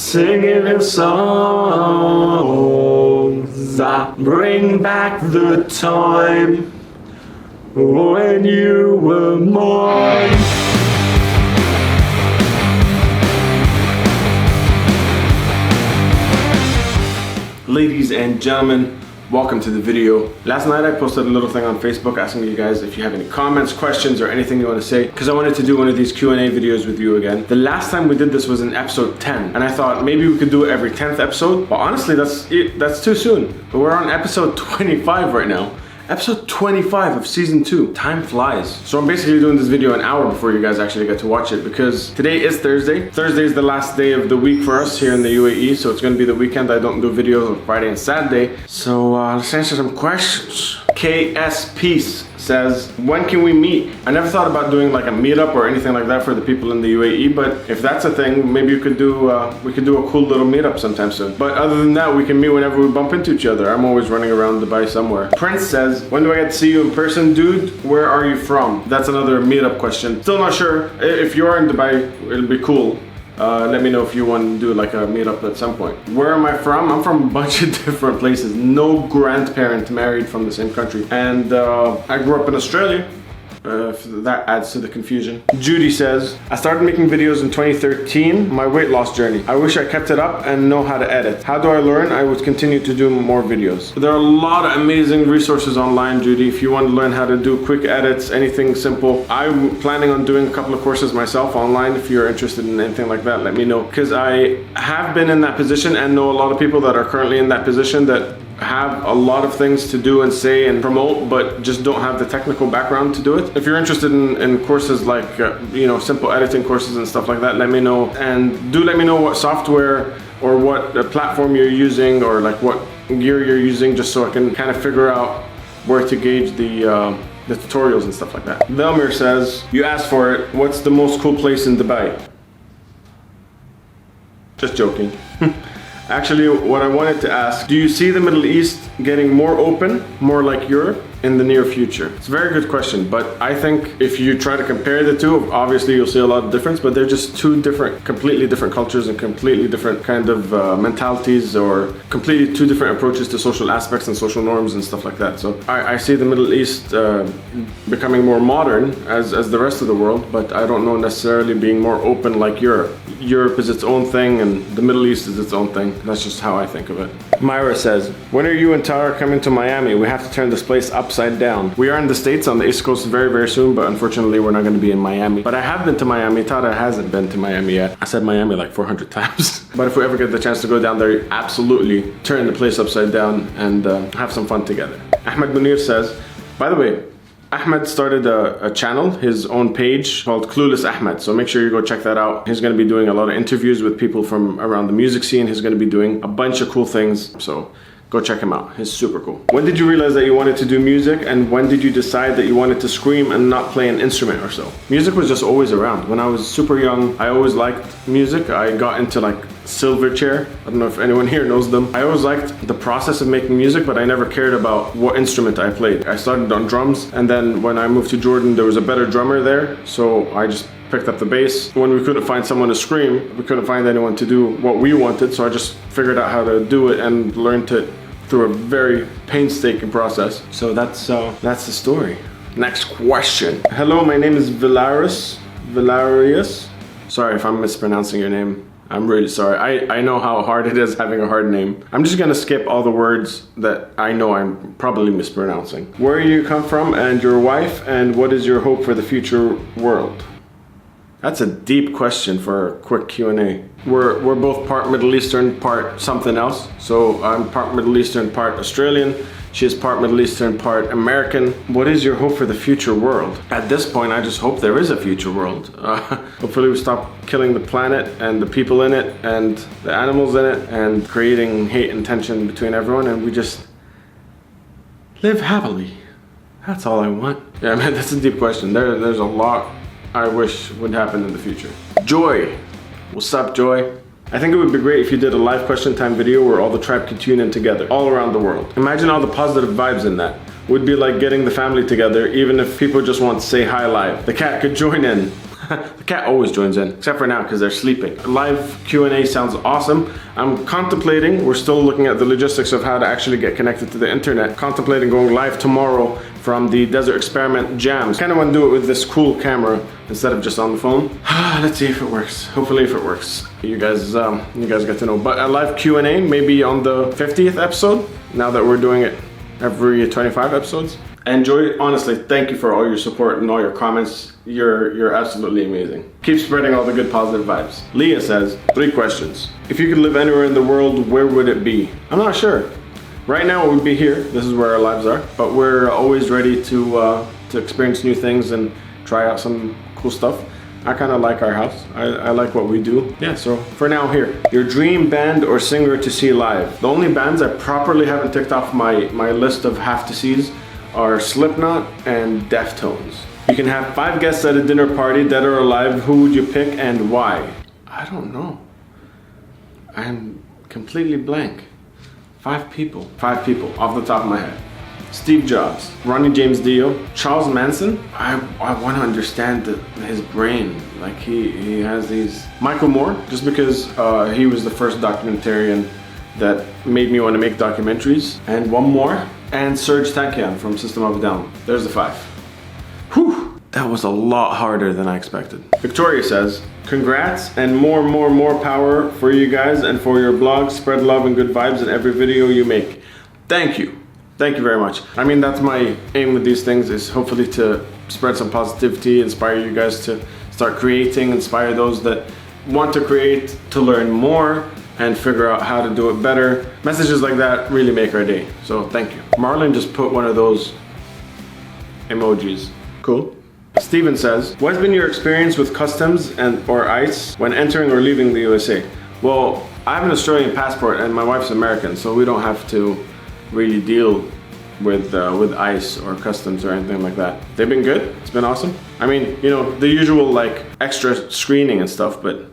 singing songs that bring back the time when you were mine. Ladies and gentlemen, welcome to the video. Last night I posted a little thing on Facebook asking you guys if you have any comments, questions, or anything you want to say, because I wanted to do one of these Q&A videos with you again. The last time we did this was in episode 10, and I thought maybe we could do it every 10th episode, but honestly that's too soon. We're on episode 25 right now. Episode 25 of season 2. Time flies. So I'm basically doing this video an hour before you guys actually get to watch it, because today is Thursday. Thursday is the last day of the week for us here in the UAE, so it's gonna be the weekend. I don't do videos on Friday and Saturday. So let's answer some questions. KS Peace says, when can we meet? I never thought about doing like a meetup or anything like that for the people in the UAE, but if that's a thing, maybe we could do a cool little meetup sometime soon. But other than that, we can meet whenever we bump into each other. I'm always running around Dubai somewhere. Prince says, when do I get to see you in person? Dude, where are you from? That's another meetup question. Still not sure. If you are in Dubai, it'll be cool. Let me know if you want to do like a meetup at some point. Where am I from? I'm from a bunch of different places. No grandparent married from the same country. And I grew up in Australia. If that adds to the confusion. Judy says, I started making videos in 2013, my weight loss journey. I wish I kept it up and know how to edit. How do I learn? I would continue to do more videos. There are a lot of amazing resources online, Judy. If you want to learn how to do quick edits, anything simple. I'm planning on doing a couple of courses myself online. If you're interested in anything like that, let me know. Because I have been in that position and know a lot of people that are currently in that position that have a lot of things to do and say and promote, but just don't have the technical background to do it. If you're interested in courses like, simple editing courses and stuff like that, let me know. And do let me know what software or what platform you're using, or like what gear you're using, just so I can kind of figure out where to gauge the tutorials and stuff like that. Velmir says, you asked for it, what's the most cool place in Dubai? Just joking. Actually, what I wanted to ask, do you see the Middle East getting more open, more like Europe, in the near future? It's a very good question, but I think if you try to compare the two, obviously you'll see a lot of difference, but they're just two different, completely different cultures and completely different kind of mentalities, or completely two different approaches to social aspects and social norms and stuff like that. So I see the Middle East becoming more modern as the rest of the world, but I don't know necessarily being more open like Europe. Europe is its own thing and the Middle East is its own thing. That's just how I think of it. Myra says, when are you and Tara coming to Miami? We have to turn this place upside down. We are in the States on the East Coast very, very soon, but unfortunately we're not going to be in Miami. But I have been to Miami. Tara hasn't been to Miami yet. I said Miami like 400 times. But if we ever get the chance to go down there, absolutely turn the place upside down and have some fun together. Ahmed Munir says, by the way, Ahmed started a channel, his own page called Clueless Ahmed, so make sure you go check that out. He's going to be doing a lot of interviews with people from around the music scene. He's going to be doing a bunch of cool things, so go check him out. He's super cool. When did you realize that you wanted to do music, and when did you decide that you wanted to scream and not play an instrument or so? Music was just always around. When I was super young, I always liked music. I got into like Silverchair. I don't know if anyone here knows them. I always liked the process of making music, but I never cared about what instrument I played. I started on drums, and then when I moved to Jordan, there was a better drummer there, so I just picked up the bass. When we couldn't find someone to scream, we couldn't find anyone to do what we wanted, so I just figured out how to do it and learned it through a very painstaking process. So that's the story. Next question. Hello, my name is Valarius. Sorry if I'm mispronouncing your name. I'm really sorry. I know how hard it is having a hard name. I'm just gonna skip all the words that I know I'm probably mispronouncing. Where you come from and your wife, and what is your hope for the future world? That's a deep question for a quick Q&A. We're both part Middle Eastern, part something else. So I'm part Middle Eastern, part Australian. She's part Middle Eastern, part American. What is your hope for the future world? At this point, I just hope there is a future world. Hopefully we stop killing the planet and the people in it and the animals in it and creating hate and tension between everyone, and we just live happily. That's all I want. Yeah, man, that's a deep question. There's a lot I wish would happen in the future. Joy. What's up, Joy? I think it would be great if you did a live question time video where all the tribe could tune in together, all around the world. Imagine all the positive vibes in that. Would be like getting the family together, even if people just want to say hi live. The cat could join in. The cat always joins in, except for now because they're sleeping. Live Q&A sounds awesome. I'm contemplating, we're still looking at the logistics of how to actually get connected to the internet. Contemplating going live tomorrow from the Desert Experiment Jams. Kind of want to do it with this cool camera instead of just on the phone. Let's see if it works. Hopefully if it works. You guys get to know. But a live Q&A maybe on the 50th episode, now that we're doing it every 25 episodes. Enjoy, honestly, thank you for all your support and all your comments. You're absolutely amazing. Keep spreading all the good positive vibes. Leah says, 3 questions. If you could live anywhere in the world, where would it be? I'm not sure. Right now we'd be here. This is where our lives are. But we're always ready to experience new things and try out some cool stuff. I kind of like our house. I like what we do. Yeah, so for now here. Your dream band or singer to see live. The only bands I properly haven't ticked off my list of have to sees are Slipknot and Deftones. You can have 5 guests at a dinner party, dead or alive. Who would you pick and why? I don't know. I'm completely blank. 5 people. 5 people off the top of my head. Steve Jobs, Ronnie James Dio, Charles Manson. I want to understand his brain. Like he has these. Michael Moore, just because he was the first documentarian that made me want to make documentaries. And one more. And Serge Tankian from System of a Down. There's the 5. Whew, that was a lot harder than I expected. Victoria says, congrats and more power for you guys and for your blog. Spread love and good vibes in every video you make. Thank you. Thank you very much. I mean, that's my aim with these things, is hopefully to spread some positivity, inspire you guys to start creating, inspire those that want to create to learn more and figure out how to do it better. Messages like that really make our day, so thank you. Marlon just put one of those emojis. Cool. Steven says, what has been your experience with customs or ICE when entering or leaving the USA? Well, I have an Australian passport and my wife's American, so we don't have to really deal with ICE or customs or anything like that. They've been good. It's been awesome. I mean, you know, the usual like extra screening and stuff, but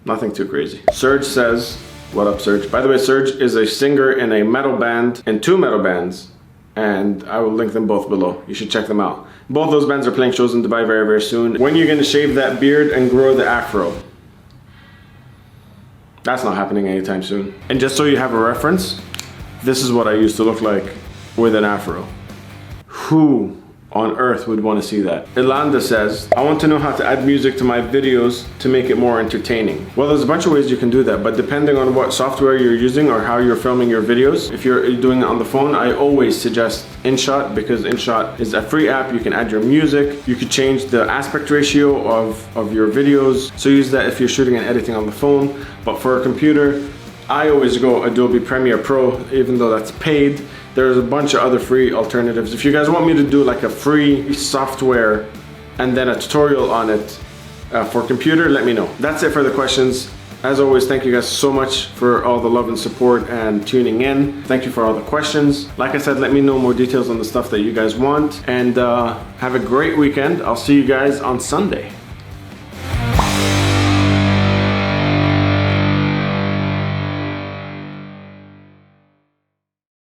nothing too crazy. Serge says, what up Serge? By the way, Serge is a singer in a metal band, in 2 metal bands, and I will link them both below. You should check them out. Both those bands are playing shows in Dubai very, very soon. When are you gonna shave that beard and grow the afro? That's not happening anytime soon. And just so you have a reference, this is what I used to look like with an afro. Who on earth would want to see that? Ilanda says, I want to know how to add music to my videos to make it more entertaining. Well, there's a bunch of ways you can do that, but depending on what software you're using or how you're filming your videos, if you're doing it on the phone, I always suggest InShot, because InShot is a free app. You can add your music. You could change the aspect ratio of your videos. So use that if you're shooting and editing on the phone. But for a computer, I always go Adobe Premiere Pro, even though that's paid. There's a bunch of other free alternatives. If you guys want me to do like a free software and then a tutorial on it for computer, let me know. That's it for the questions. As always, thank you guys so much for all the love and support and tuning in. Thank you for all the questions. Like I said, let me know more details on the stuff that you guys want. And have a great weekend. I'll see you guys on Sunday.